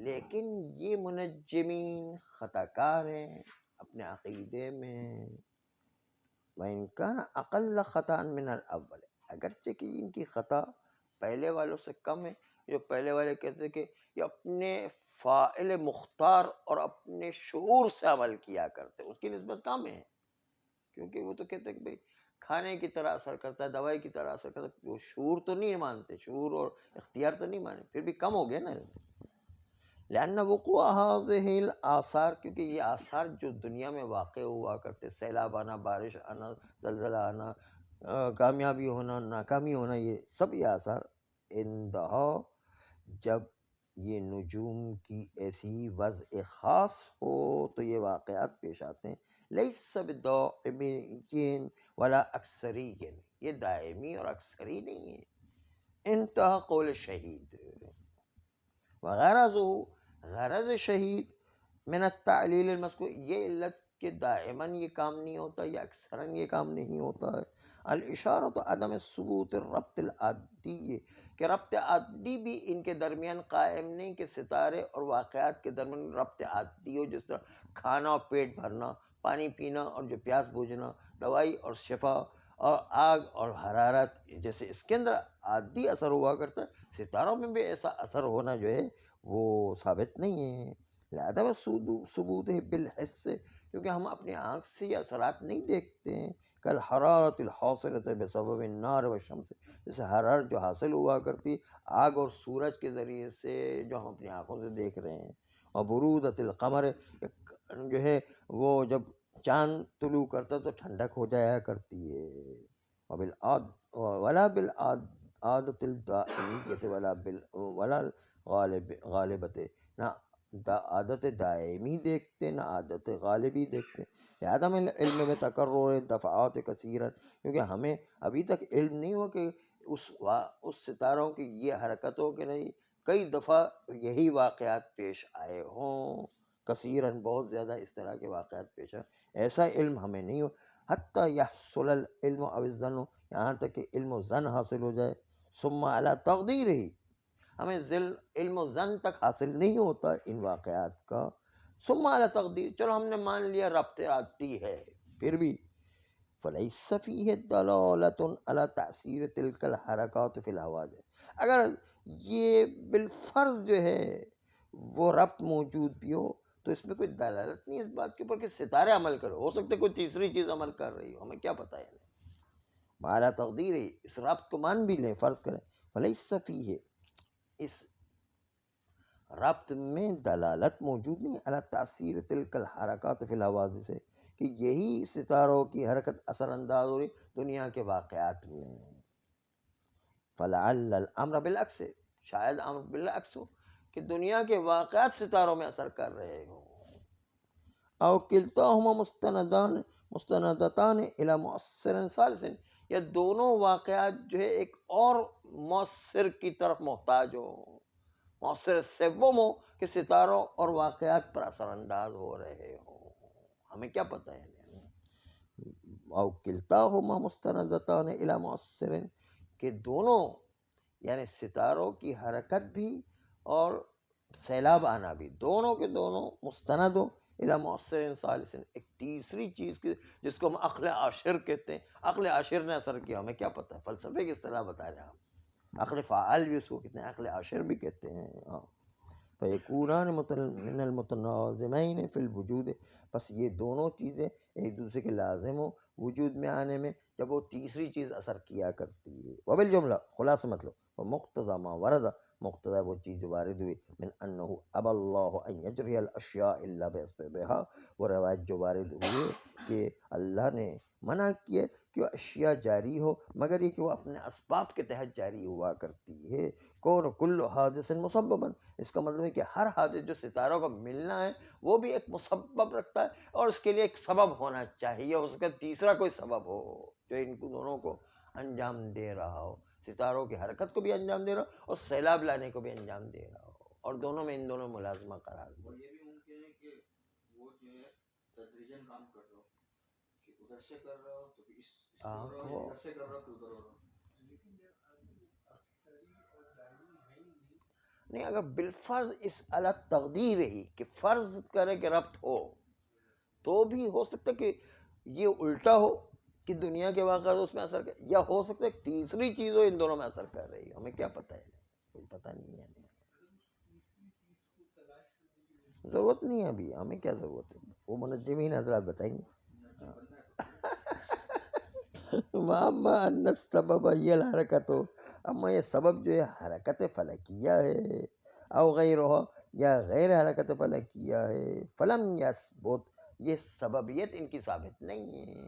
لیکن یہ منجمین خطا کار ہیں اپنے عقیدے میں. وَإِنْ كَانَ أَقَلَّ خَطَأً مِنَ الْأَوَّلِ، اگرچہ کہ ان کی خطا پہلے والوں سے کم ہے. جو پہلے والے کہتے کہ یہ اپنے فاعل مختار اور اپنے شعور سے عمل کیا کرتے، اس کی نسبت کم ہے. کیونکہ وہ تو کہتے ہیں کہ بھئی کھانے کی طرح اثر کرتا ہے، دوائی کی طرح اثر کرتا ہے. وہ شعور تو نہیں مانتے، شعور اور اختیار تو نہیں مانے، پھر بھی کم ہو گیا نا. لأن وقوع هذه الآثار، کیونکہ یہ آثار جو دنیا میں واقع ہوا کرتے، سیلاب آنا، بارش آنا، زلزلہ آنا، کامیابی ہونا، ناکامی ہونا، یہ سب یہ آثار انتہا جب یہ نجوم کی ایسی وضع خاص ہو تو یہ واقعات پیش آتے ہیں. لیس بدائمین ولا اکثری، یہ دائمی اور اکثری نہیں ہے. انتہا قول شہید. غرض شہید من التعلیل المذکور، یہ علت کہ دائماً یہ کام نہیں ہوتا یا اکثراً یہ کام نہیں ہوتا ہے. الاشارۃ عدم ثبوت الربط العادی، کہ ربط عادی بھی ان کے درمیان قائم نہیں، کہ ستارے اور واقعات کے درمیان ربط عادی ہو، جس طرح کھانا اور پیٹ بھرنا، پانی پینا اور جو پیاس بوجھنا، دوائی اور شفا، اور آگ اور حرارت، جیسے اس کے اندر عادی اثر ہوا کرتا ہے، ستاروں میں بھی ایسا اثر ہونا جو ہے وہ ثابت نہیں ہے. لہذا ثبوت ہے بالحس، کیونکہ ہم اپنی آنکھ سے یہ اثرات نہیں دیکھتے ہیں. کل حرارت الحاصلۃ بسبب النار والشمس، جیسے حرارت جو حاصل ہوا کرتی آگ اور سورج کے ذریعے سے، جو ہم اپنی آنکھوں سے دیکھ رہے ہیں. اور برودۃ القمر، جو ہے وہ جب چاند طلوع کرتا تو ٹھنڈک ہو جایا کرتی ہے. ولا بالعادۃ الدائمیۃ ولا غالبت، نہ عادت دائمی دیکھتے نہ عادت غالبی دیکھتے. عدم علم میں تکرر دفعات کثیرا، کیونکہ ہمیں ابھی تک علم نہیں ہوا کہ اس ستاروں کی یہ حرکتوں کے نہیں کئی دفعہ یہی واقعات پیش آئے ہوں. کثیراً، بہت زیادہ اس طرح کے واقعات پیش آئے، ایسا علم ہمیں نہیں ہو. حتی یحصل العلم او الظن، یہاں تک کہ علم و ظن حاصل ہو جائے. ثم علی تقدیر ہی، ہمیں علم و ظن تک حاصل نہیں ہوتا ان واقعات کا. ثم علی تقدیر، چلو ہم نے مان لیا ربط عادی ہے، پھر بھی فلیس فیہ دلالۃ علی تأثیر تلک الحرکات فی الحوادث، اگر یہ بالفرض جو ہے وہ ربط موجود بھی ہو تو اس میں کوئی دلالت نہیں اس بات کے اوپر کہ ستارے عمل کرو. ہو سکتا ہے کوئی تیسری چیز عمل کر رہی ہو، ہمیں کیا پتہ ہے. اعلیٰ تقدیر ہے، اس ربط کو مان بھی لیں، فرض کریں. فلیس فیہ، اس ربط میں دلالت موجود نہیں علی تأثیر تلک الحرکات فی الحوادث سے، کہ یہی ستاروں کی حرکت اثر انداز ہو رہی دنیا کے واقعات میں. فلعل الامر بالعکس، شاید امر بالعکس ہو کہ دنیا کے واقعات ستاروں میں اثر کر رہے ہوں. او کلتاہما مستندتان الی مؤثر ثالث، یا دونوں واقعات جو ہے ایک اور مؤثر کی طرف محتاج ہو، مؤثر سوم ہو کہ ستاروں اور واقعات پر اثر انداز ہو رہے ہوں. ہمیں کیا پتہ ہے. او کلتاہما مستندتان الی مؤثر، کہ دونوں یعنی ستاروں کی حرکت بھی اور سیلاب آنا بھی، دونوں کے دونوں مستند ہو الی مؤثر ثالث، ایک تیسری چیز کی جس کو ہم عقل عاشر کہتے ہیں. عقل عاشر نے اثر کیا، ہمیں کیا پتہ ہے. فلسفے کی اصطلاح بتا رہے ہیں ہم. عقل فعال بھی اس کو کہتے ہیں، عقل عاشر بھی کہتے ہیں. فیکونان من المتناظمین فی الوجود، بس یہ دونوں چیزیں ایک دوسرے کے لازم ہو وجود میں آنے میں جب وہ تیسری چیز اثر کیا کرتی ہے. وبالجملہ، خلاصہ مطلب، ومقتضی ما ورد، مقتضی وہ چیز جو وارد ہوئی، من انہ ابى اللہ ان یجری الاشیاء الا باسبابها، وہ روایت جو وارد ہوئی کہ اللہ نے منع کیا کہ وہ اشیاء جاری ہو مگر یہ کہ وہ اپنے اسباب کے تحت جاری ہوا کرتی ہے. کون کل حادث مسببا، اس کا مطلب ہے کہ ہر حادث جو ستاروں کا ملنا ہے وہ بھی ایک مسبب رکھتا ہے، اور اس کے لیے ایک سبب ہونا چاہیے، اس کا تیسرا کوئی سبب ہو جو ان کو دونوں کو انجام دے رہا ہو. ستاروں کی حرکت کو بھی انجام دے رہا ہو اور سیلاب لانے کو بھی انجام دے رہا ہو، اور دونوں میں ان دونوں ملازمہ قرار دے. یہ بھی ممکن ہے کہ وہ جو ہے تدریجاً کام کر رہا ہو، کہ ادھر سے کر رہا ہو تو اس کو ہو رہا ہو، ادھر سے کر رہا ہو تو ادھر ہو رہا ہو. نہیں، اگر بالفرض اس علی تقدیر ہی کہ فرض کرے کہ ربط ہو تو بھی ہو سکتا ہے کہ یہ الٹا ہو کہ دنیا کے واقعات اس میں اثر کر، یا ہو سکتا ہے تیسری چیز ہو ان دونوں میں اثر کر رہی ہو، ہمیں کیا پتہ ہے، کوئی پتہ نہیں ہے، ضرورت نہیں ہے ابھی، ہمیں کیا ضرورت ہے، وہ منجمین حضرات بتائیں گے. واما ان السبب یہ الحرکت ہو، اما یہ سبب جو ہے حرکت فلکیہ ہے، او غیر ہو یا غیر حرکت فلکیہ ہے، فلم یثبت یہ سببیت ان کی ثابت نہیں ہے،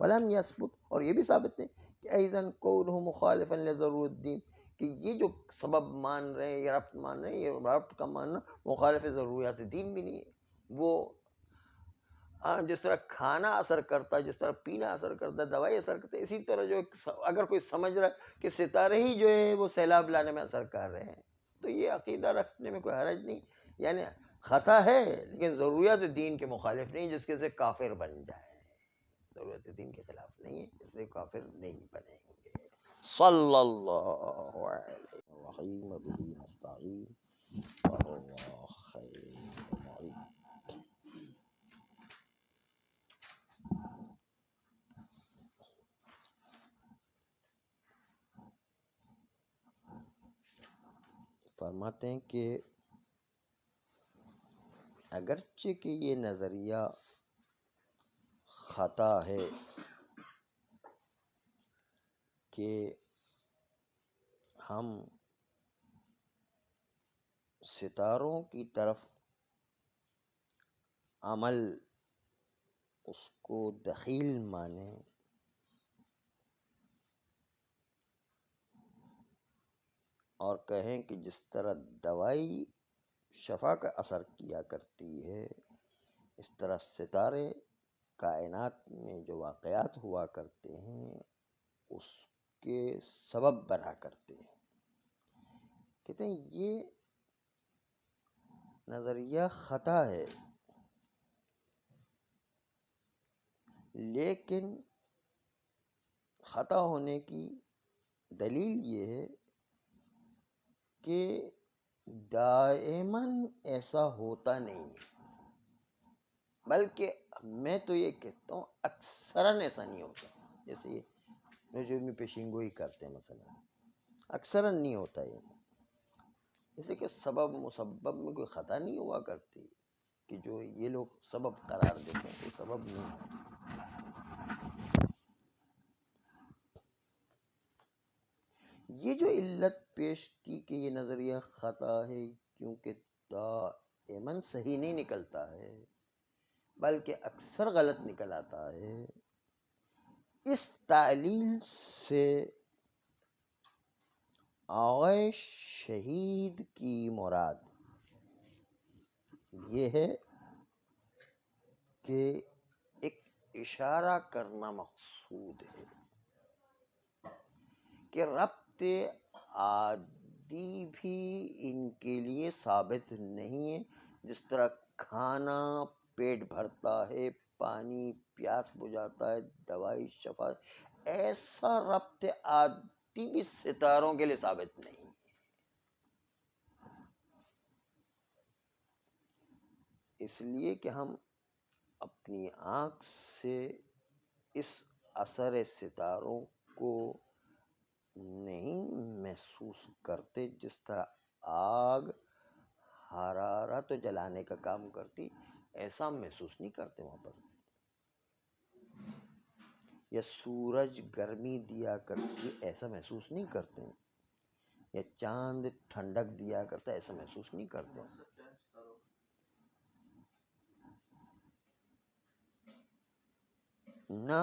ولم یثبت اور یہ بھی ثابت نہیں کہ ایذن کونہ مخالفا لضرورت الدین کہ یہ جو سبب مان رہے ہیں، یہ ربط مان رہے ہیں، یہ ربط کا ماننا مخالف ضروریات دین بھی نہیں ہے. وہ جس طرح کھانا اثر کرتا ہے، جس طرح پینا اثر کرتا ہے، دوائی اثر کرتا ہے، اسی طرح جو اگر کوئی سمجھ رہا ہے کہ ستارے ہی جو ہے وہ سیلاب لانے میں اثر کر رہے ہیں تو یہ عقیدہ رکھنے میں کوئی حرج نہیں، یعنی خطا ہے لیکن ضروریات دین کے مخالف نہیں جس کے سے کافر بن جائے، ضرورت دین کے خلاف نہیں ہے اس لیے کافر نہیں بنیں گے. صلی اللہ علیہ الرحیم بہ نستعین واللہ خیر المعین. فرماتے ہیں کہ اگرچہ کہ یہ نظریہ خطا ہے کہ ہم ستاروں کی طرف عمل اس کو دخیل مانیں اور کہیں کہ جس طرح دوائی شفا کا اثر کیا کرتی ہے اس طرح ستارے کائنات میں جو واقعات ہوا کرتے ہیں اس کے سبب بنا کرتے ہیں. کہتے ہیں یہ نظریہ خطا ہے لیکن خطا ہونے کی دلیل یہ ہے کہ دائماً ایسا ہوتا نہیں ہے، بلکہ میں تو یہ کہتا ہوں اکثراً ایسا نہیں ہوتا. جیسے یہ نجومی پیشین گوئی کرتے ہیں مثلا، اکثراً نہیں ہوتا یہ، جیسے کہ سبب مسبب میں کوئی خطا نہیں ہوا کرتی کہ جو یہ لوگ سبب قرار دیتے ہیں، کوئی سبب نہیں ہے. یہ جو علت پیش کی کہ یہ نظریہ خطا ہے کیونکہ دائماً صحیح نہیں نکلتا ہے بلکہ اکثر غلط نکل آتا ہے، اس تعلیل سے آغا شہید کی مراد یہ ہے کہ ایک اشارہ کرنا مقصود ہے کہ ربط عادی بھی ان کے لیے ثابت نہیں ہے. جس طرح کھانا پیٹ بھرتا ہے، پانی پیاس بجھاتا ہے، دوائی شفا، ایسا ربط عادی بھی ستاروں کے لیے ثابت نہیں. اس لیے کہ ہم اپنی آنکھ سے اس اثر ستاروں کو نہیں محسوس کرتے، جس طرح آگ حرارت جلانے کا کام کرتی ایسا ہم محسوس نہیں کرتے وہاں پر، یا سورج گرمی دیا کرتی ایسا محسوس نہیں کرتے، یا چاند ٹھنڈک دیا کرتا ایسا محسوس نہیں کرتے. نہ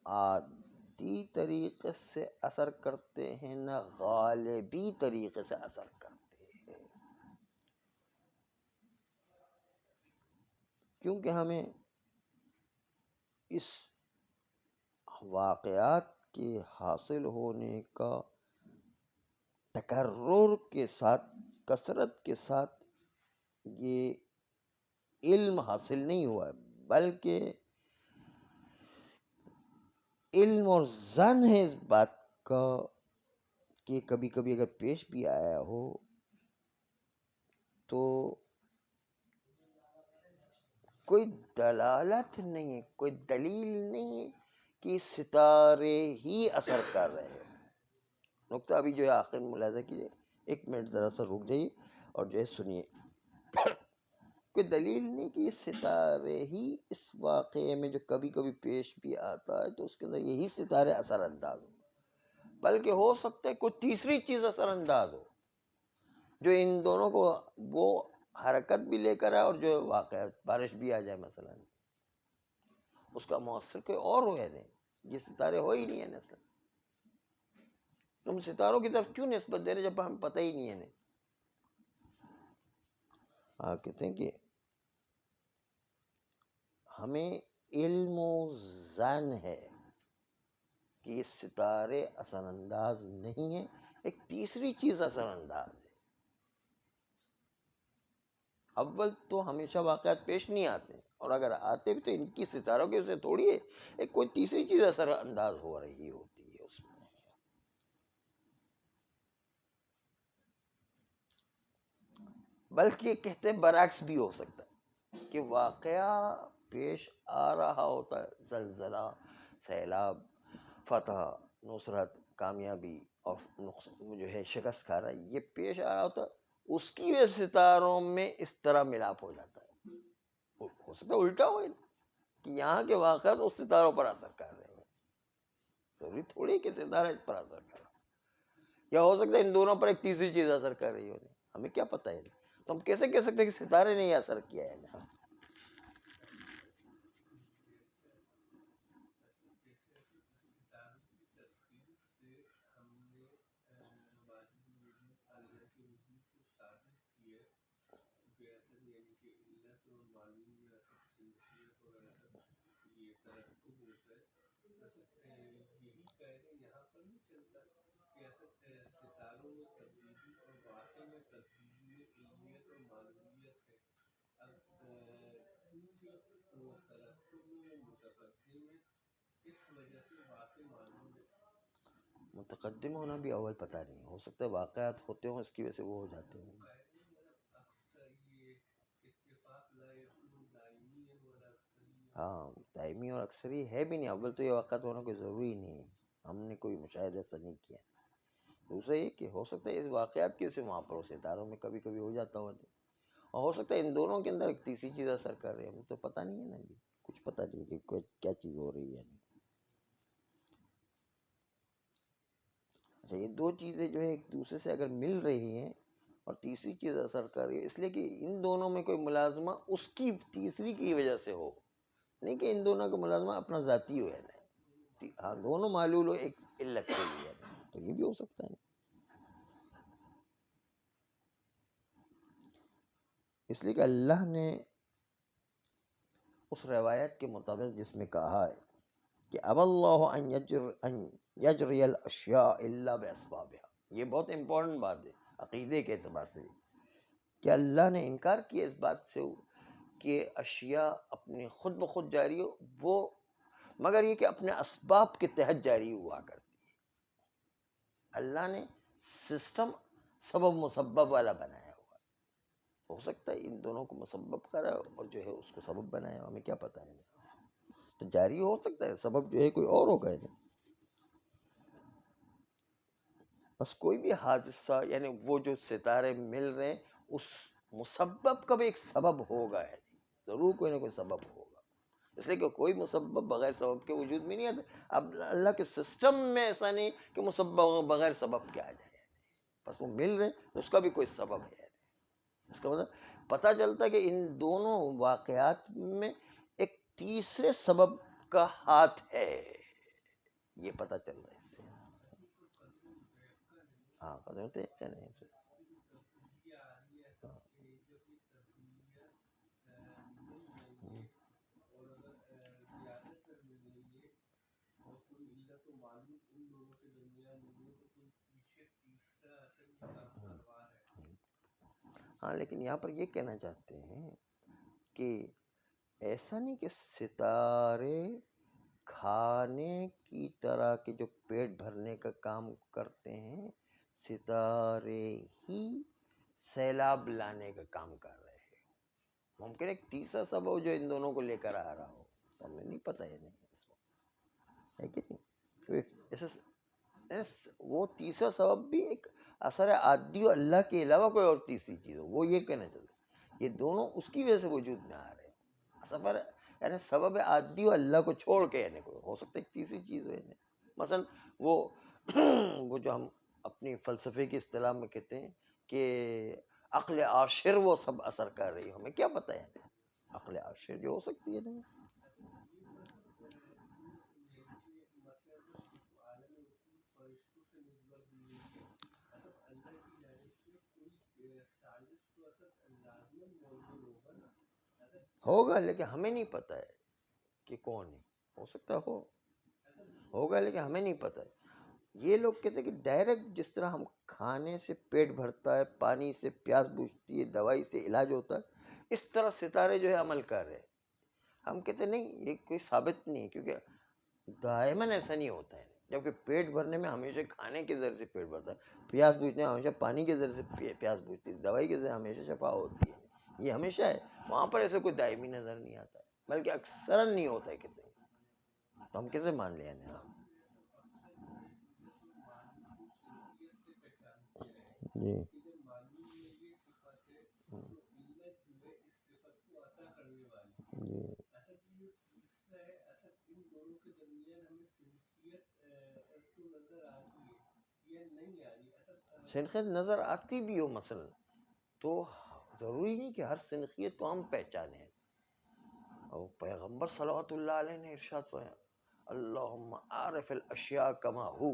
عادی طریقے سے اثر کرتے ہیں نہ غالبی طریقے سے اثر کرتے ہیں، کیونکہ ہمیں اس واقعات کے حاصل ہونے کا تکرر کے ساتھ، کثرت کے ساتھ یہ علم حاصل نہیں ہوا ہے، بلکہ علم اور ظن ہے اس بات کا کہ کبھی کبھی اگر پیش بھی آیا ہو تو کوئی دلالت نہیں ہے، کوئی دلیل نہیں ہے کہ ستارے ہی اثر کر رہے ہیں. نقطہ ابھی جو ہے آخر میں ملاحظہ کیجیے، 1 منٹ ذرا سا رک جائیے اور جو ہے سنیے. کوئی دلیل نہیں کہ یہ ستارے ہی اس واقعے میں جو کبھی کبھی پیش بھی آتا ہے تو اس کے اندر یہی ستارے اثر انداز ہو، بلکہ ہو سکتا ہے کوئی تیسری چیز اثر انداز ہو جو ان دونوں کو وہ حرکت بھی لے کر آئے، اور جو واقعہ بارش بھی آ جائے مثلا، اس کا مؤثر کوئی اور ہو ہے. نہیں، یہ ستارے ہو ہی نہیں ہے نا. تم ستاروں کی طرف کیوں نسبت دے رہے جب ہم پتہ ہی نہیں ہے. نہیں، آپ کہتے ہیں کہ ہمیں علم و ظن ہے کہ یہ ستارے اثر انداز نہیں ہیں، ایک تیسری چیز اثر انداز ہے. اول تو ہمیشہ واقعات پیش نہیں آتے، اور اگر آتے بھی تو ان کی ستاروں کی وجہ سے تھوڑی ہے، ایک کوئی تیسری چیز اثر انداز ہو رہی ہوتی ہے اس میں. بلکہ کہتے ہیں برعکس بھی ہو سکتا ہے کہ واقعہ پیش آ رہا ہوتا ہے، زلزلہ، سیلاب، فتح، نصرت، کامیابی اور جو ہے شکست کھا رہا ہے، یہ پیش آ رہا ہوتا ہے، اس کی وجہ سے ستاروں میں اس طرح ملاپ ہو جاتا ہے. ہو سکتا ہے الٹا ہو کہ یہاں کے واقعات اس ستاروں پر اثر کر رہے ہیں، ضروری تھوڑی کہ ستارہ اس پر اثر کر رہا ہے. یا ہو سکتا ہے ان دونوں پر ایک تیسری چیز اثر کر رہی ہو، ہمیں کیا پتہ ہے. تو ہم کیسے کہہ سکتے ہیں کہ ستارے نے یہ اثر کیا ہے. متقدم ہونا بھی اول پتہ نہیں، ہو سکتا ہے واقعات ہوتے ہوں اس کی وجہ سے وہ ہو جاتے ہیں. ہاں، دائمی اور اکثری ہے بھی نہیں. اول تو یہ واقعات ہونا کوئی ضروری نہیں ہے، ہم نے کوئی مشاہدہ ایسا نہیں کیا. دوسرا یہ کہ ہو سکتا ہے اس واقعات کی وجہ سے وہاں پر ستاروں میں کبھی کبھی ہو جاتا ہو، اور ہو سکتا ہے ان دونوں کے اندر ایک تیسری چیز اثر کر رہی ہے. ہمیں تو پتہ نہیں ہے نا، ابھی کچھ پتہ نہیں کہ کیا چیز ہو رہی ہے. اچھا، یہ دو چیزیں جو ہے ایک دوسرے سے اگر مل رہی ہیں اور تیسری چیز اثر کر رہی ہے، اس لیے کہ ان دونوں میں کوئی ملازمہ اس کی تیسری کی وجہ سے ہو، نہیں کہ ان دونوں کا ملازمہ اپنا ذاتی ہو. ہے ہاں، دونوں معلول ہو ایک علت کے لیے، تو یہ بھی ہو سکتا ہے. اس لیے کہ اللہ نے اس روایت کے مطابق جس میں کہا ہے کہ اب اللہ ان یجری الاشیاء الا باسبابها، یہ بہت امپورٹنٹ بات ہے عقیدے کے اعتبار سے، کہ اللہ نے انکار کیا اس بات سے کہ اشیاء اپنے خود بخود جاری ہو، وہ مگر یہ کہ اپنے اسباب کے تحت جاری ہوا کرتی ہے. اللہ نے سسٹم سبب مسبب والا بنایا ہوا. ہو سکتا ہے ان دونوں کو مسبب کرا اور جو ہے اس کو سبب بنایا، ہمیں کیا پتہ ہے. تو جاری ہو سکتا ہے، سبب جو ہے کوئی اور ہوگا. بس کوئی بھی حادثہ، یعنی وہ جو ستارے مل رہے ہیں اس مسبب کا بھی ایک سبب ہوگا، ہے ضرور کوئی نہ کوئی سبب ہوگا. اس لیے کہ کوئی مسبب بغیر سبب کے وجود میں نہیں آتا. اب اللہ کے سسٹم میں ایسا نہیں کہ مسبب بغیر سبب کے آ جائے، بس وہ مل رہے ہیں تو اس کا بھی کوئی سبب ہے. اس کا مطلب پتہ چلتا ہے کہ ان دونوں واقعات میں ایک تیسرے سبب کا ہاتھ ہے، یہ پتہ چل رہا ہے اس سے. ہاں، قدر ہوتے ہیں نہیں. ہاں، لیکن یہاں پر یہ کہنا چاہتے ہیں کہ ایسا نہیں کہ ستارے کھانے کی طرح کے جو پیٹ بھرنے کا کام کرتے ہیں، ستارے ہی سیلاب لانے کا کام کر رہے ہیں. ممکن ایک تیسرا سبب ہو جو ان دونوں کو لے کر آ رہا ہو، تو ہمیں نہیں پتہ ہے نہیں ہے کہ نہیں. وہ تیسرا سبب بھی ایک اثر عادی و اللہ کے علاوہ کوئی اور تیسری چیز ہو، وہ یہ کہنا چاہتے یہ دونوں اس کی وجہ سے وجود میں آ رہے ہیں. سفر یعنی سبب عادی و اللہ کو چھوڑ کے، یعنی کوئی ہو سکتا ہے ایک تیسری چیز ہو. یعنی مثلا وہ جو ہم اپنی فلسفے کی اصطلاح میں کہتے ہیں کہ عقل عاشر وہ سب اثر کر رہی ہے، ہمیں کیا پتہ ہے عقل عاشر جو ہو سکتی ہے. نہیں ہوگا لیکن ہمیں نہیں پتہ ہے کہ کون ہے. ہو سکتا ہوگا لیکن ہمیں نہیں پتہ ہے. یہ لوگ کہتے ہیں کہ ڈائریکٹ جس طرح ہم کھانے سے پیٹ بھرتا ہے، پانی سے پیاس بجھتی ہے، دوائی سے علاج ہوتا ہے، اس طرح ستارے جو ہے عمل کر رہے ہیں. ہم کہتے ہیں نہیں یہ کوئی ثابت نہیں ہے، کیونکہ دائماً ایسا نہیں ہوتا ہے. جبکہ پیٹ بھرنے میں ہمیشہ کھانے کے ذریعے سے پیٹ بھرتا ہے، پیاس بجھنے میں ہمیشہ پانی کے ذریعے سے پیاس بجھتی ہے، دوائی کے ذریعے ہمیشہ شفا ہوتی ہے. یہ ہمیشہ ہے، وہاں پر ایسا کوئی دائمی نظر نہیں آتا ہے، بلکہ اکثراً نہیں ہوتا ہے. کہتے ہیں تو ہم کیسے مان لیں؟ جی جی سنخیت نظر آتی بھی ہو مثلا تو ضروری نہیں کہ ہر سنخیت کو ہم پہچانیں. اور پیغمبر صلوات اللہ علیہ نے ارشاد فرمایا اللہم عارف الاشیاء کما ہو،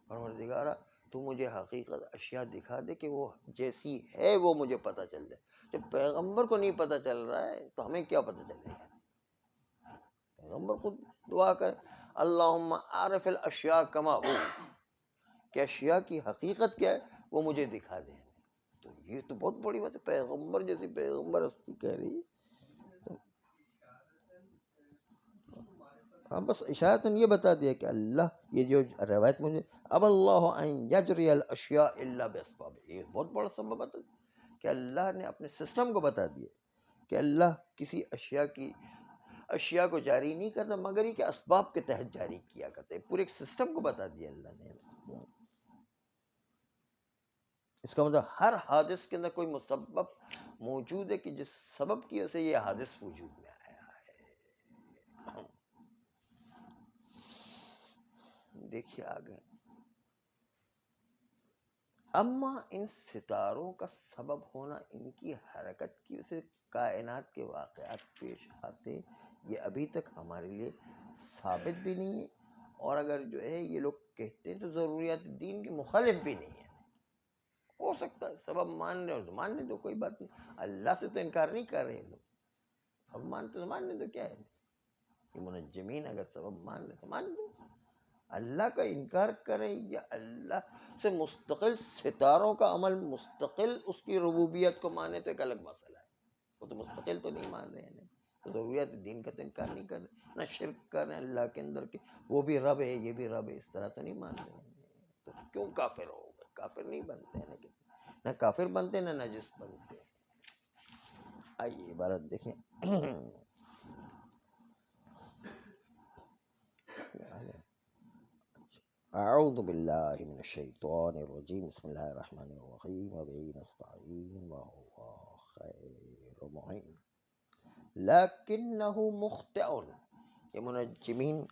پروردگارہ تو مجھے حقیقت اشیاء دکھا دے کہ وہ جیسی ہے وہ مجھے پتہ چل جائے. جب پیغمبر کو نہیں پتہ چل رہا ہے تو ہمیں کیا پتہ چلے گا؟ پیغمبر خود دعا کر اللہم عارف الاشیاء کما ہو، کہ اشیاء کی حقیقت کیا ہے وہ مجھے دکھا دے. تو یہ تو بہت بڑی بات ہے، پیغمبر جیسی پیغمبر ہستی کہہ رہی. ہاں بس اشارتاً یہ بتا دیا کہ اللہ، یہ جو روایت مجھے اب اللہ ان یجری الاشیاء الا باسباب، یہ بہت بڑا سبب ہے کہ اللہ نے اپنے سسٹم کو بتا دیا کہ اللہ کسی اشیاء کو جاری نہیں کرتا مگر یہ کہ اسباب کے تحت جاری کیا کرتا ہے. پورے ایک سسٹم کو بتا دیا اللہ نے. اس کا مطلب ہر حادث کے اندر کوئی مسبب موجود ہے کہ جس سبب کی وجہ سے یہ حادث وجود میں آیا ہے. دیکھیے آگے، اما ان ستاروں کا سبب ہونا ان کی حرکت کی وجہ سے کائنات کے واقعات پیش آتے، یہ ابھی تک ہمارے لیے ثابت بھی نہیں ہے. اور اگر جو ہے یہ لوگ کہتے ہیں تو ضروریات دین کے مخالف بھی نہیں ہے. ہو سکتا ہے سبب مان رہے ہو تو مان لیں، تو کوئی بات نہیں. اللہ سے تو انکار نہیں کر رہے لوگ، اب مانتے تو مان لیں، تو کیا ہے کہ منجمین اگر سبب مان لیں تو مان لیں. اللہ کا انکار کریں یا اللہ سے مستقل ستاروں کا عمل مستقل اس کی ربوبیت کو مانے تو ایک الگ مسئلہ ہے. وہ تو مستقل تو نہیں مان رہے ہیں، تو ضروریات دین کا تو انکار نہیں کر رہے، نہ شرک کر رہے ہیں اللہ کے اندر کہ وہ بھی رب ہے یہ بھی رب ہے، اس طرح تو نہیں مان رہے ہیں. تو کیوں کافر ہو گئے؟ کافر نہیں بنتے ہیں، نہ کافر بنتے نہ نجس بنتے. آئیے عبارت دیکھیں. اعوذ باللہ من الشیطان الرجیم، بسم اللہ الرحمن الرحیم، وبہ نستعین وہو خیر معین. لیکنہ مخطئ، یہ منجمین